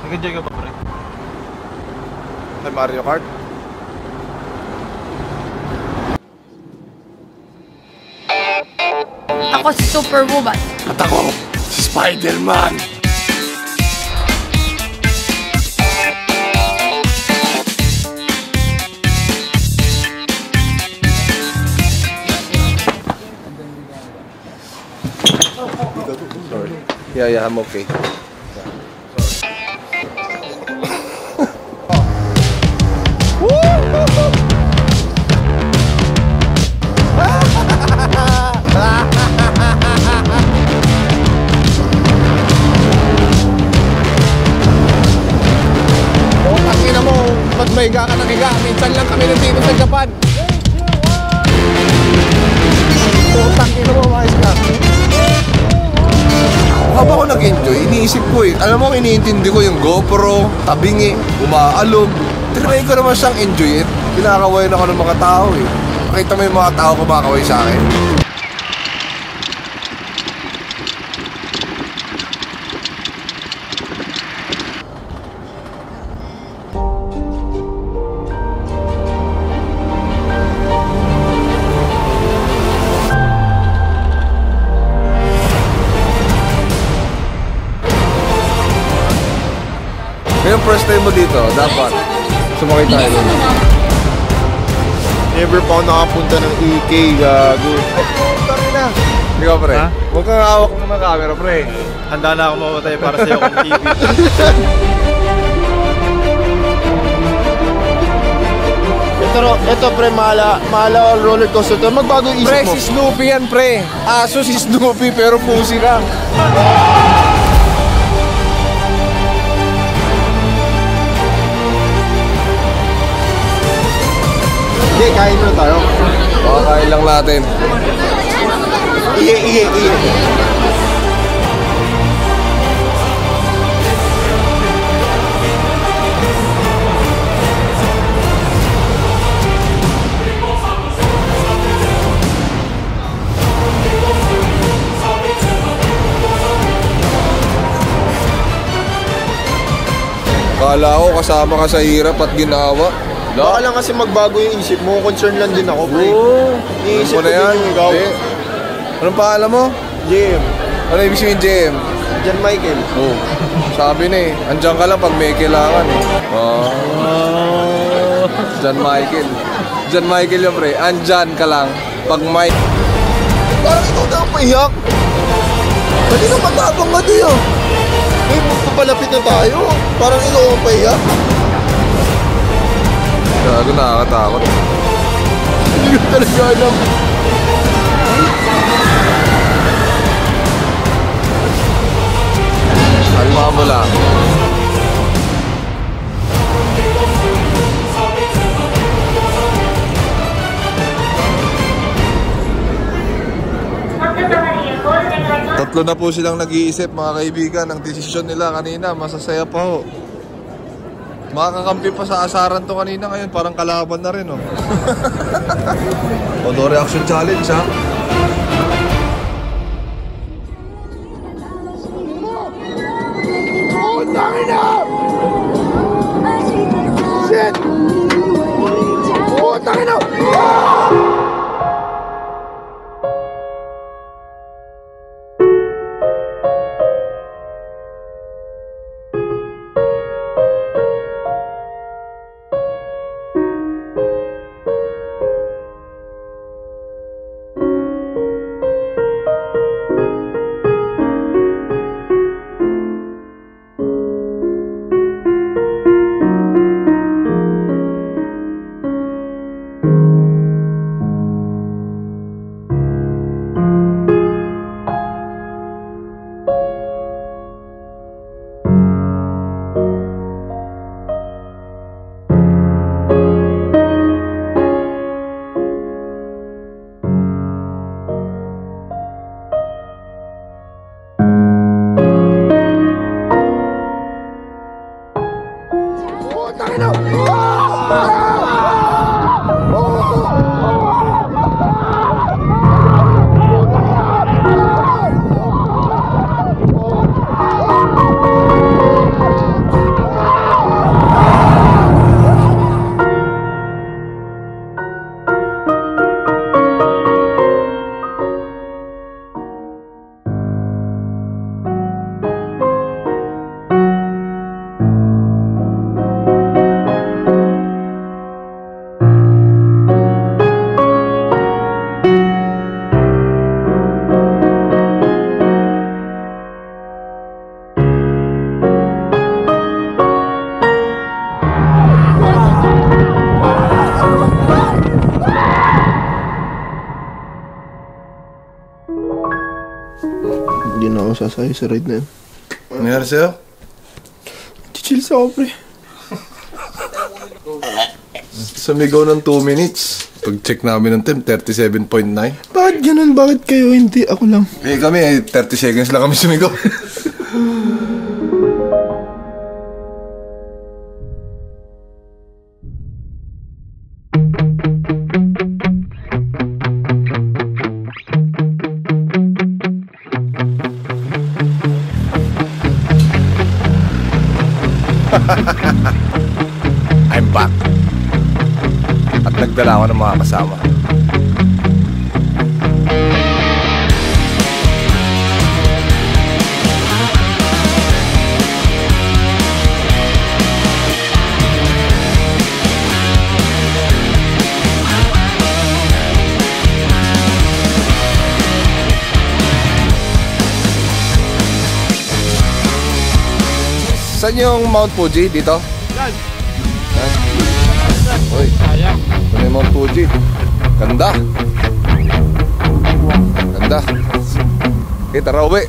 Nag-enjoy ka ba, pre? Ay, Mario Kart? Ako si Superwoman. At ako, si Spider-Man. Sorry. Yeah, I'm okay. Higa ka ng higa. Minsan lang kami nandito sa Japan. Putang ina mo, maayos ka. Habang ako nag-enjoy, iniisip ko alam mo, iniintindi ko yung GoPro, tabingi, umaalog. Tinry ko naman siyang enjoy Kinakawayan ako ng mga tao Nakita mo yung mga tao kumakaway sa akin. Yung first time mo dito, dapat sumakay tayo. Never pa ako nakapunta ng EK, gago. Ay, putang ina. Hindi ka, pre. Huwag kang hawak ng mga camera, pre. Handa na ako mamatay para sa'yo kung TV. Ito pre, mahala roller coaster to. Magbago yung isip Pre, mo. si Snoopy yan, pre. Aso si Snoopy, pero pusi ka. Hindi, kain na tayo. Kain lang natin. Iye. Kala ko kasama ka sa hirap at ginawa. Baka lang kasi magbago yung isip mo. Concern lang din ako, pre. Iisip Ano ko din yan? yung ikaw. Anong pangalan mo? JM. Ano ibig sabihin, JM? John Michael. Oh. Sabi na andyan ka lang pag may kailangan John Michael. John Michael yun, pre. Andyan ka lang pag may... Parang ikaw na ang paiyak. Pwede na matapang ka tayo. Magpapalapit na tayo. Parang ikaw ang paiyak. Gago, nakakatakot. Hindi ko talaga alam. Alma mo lang. Tatlo na po silang nag-iisip, mga kaibigan, ng desisyon nila kanina. Masasaya pa ho. Makakakampi pa sa asaran to kanina, ngayon parang kalaban na rin, oh. Auto reaction challenge, ha? Oh, dami na! Shit! Oh, dami na! Hindi na ako sasaya sa ride na yan. Nangyari sa'yo? Chill sa ako, pre. Sumigaw ng 2 minutes. Pag-check namin ng time, 37.9. Bakit ganun? Bakit kayo? Hindi, ako lang. Eh kami, 30 seconds lang kami sumigaw. I'm back. At nagdala ako ng mga kasama. Saan yung Mount Fuji? Dito? Yan. Uy, ano yung Mount Fuji? Ganda. Ganda. Okay, tara uwi.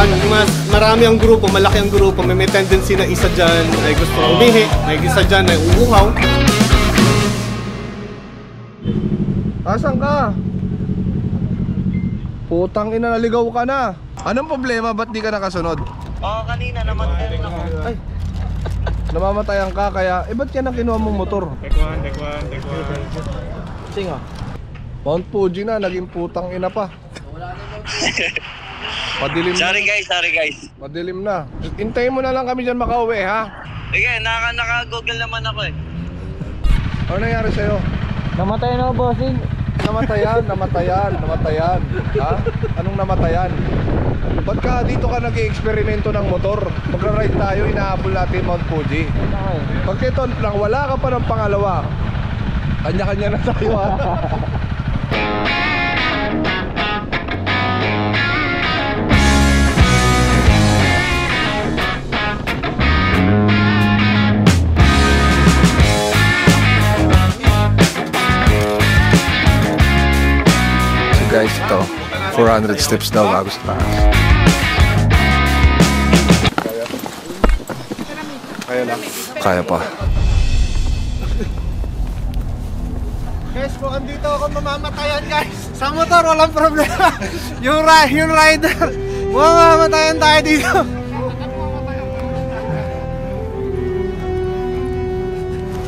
Pag marami ang grupo, malaki ang grupo, may tendency na isa dyan ay gusto umihi, may isa dyan ay uuhaw. Asan ka? Putang ina, naligaw ka na. Anong problema? Ba't di ka nakasunod? Oo, kanina naman din ako. Ay, namamatayan ka kaya, ba't yan ang kinuha mong motor? Tekwan. Tinga. Mount Fuji na, naging putang ina pa. Padilim na. Sorry guys. Madilim na. Hintayin mo na lang kami dyan makauwi, ha? Sige, naka-google naman ako eh. Ano nangyari sa'yo? Namatay na ako, bossing. Namatayan. Ha? Anong namatayan? Ba't ka dito ka nag-i-eksperimento ng motor? Magra-ride tayo, inahabol natin Mount Fuji. Pag ito lang, wala ka pa ng pangalawa. Kanya-kanya na tayo, ha? Guys, ito 400 steps daw bago sa taas. Kaya lang? Kaya pa. Guys, kung andito ako mamamatayan guys. Sa motor, walang problema. yung rider, mamamatayan tayo dito.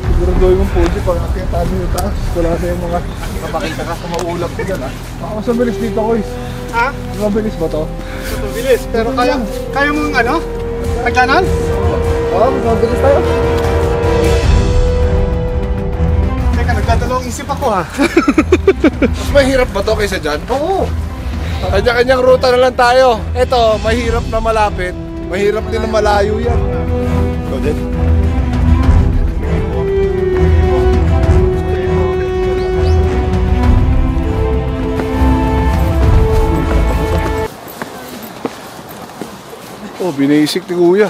Siguro gawin mong Fuji pag nakita nyo yung taas. Wala na yung mga kapakita ka sa maulap ko dyan, ha? Baka mas mabilis dito, Kois. Ha? Mas mabilis ba to? Ito bilis, pero kaya mong ano? Naglanan? Oo, mas mabilis tayo. Teka, nagdadalawang isip ako ha. Mas mahirap ba to kaysa dyan? Oo. Kanya-kanyang ruta na lang tayo. Ito, mahirap na malapit. Mahirap din na malayo yan. Ikaw din? Oh, biniisik ni Kuya.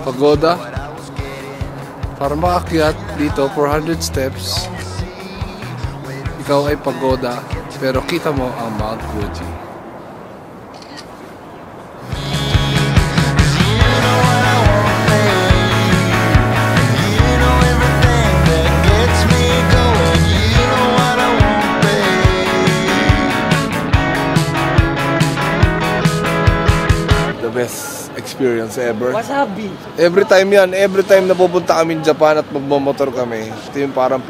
Pagoda. Para makaakyat dito 400 steps, ikaw ay pagoda pero kita mo ang Mount Fuji. The best experience ever. Wasabi. Every time na pupunta kami in Japan at magmamotor kami, ito yung parang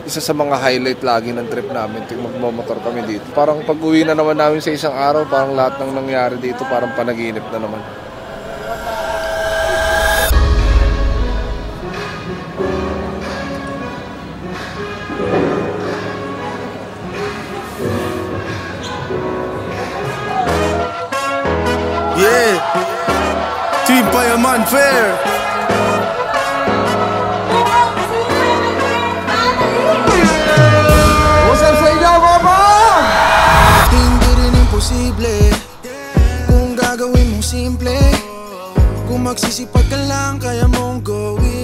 isa sa mga highlight lagi ng trip namin, ito yung magmamotor kami dito. Parang pag uwi na naman namin sa isang araw, parang lahat ng nangyari dito parang panaginip na naman. Magsisipag ka lang, kaya mong gawin.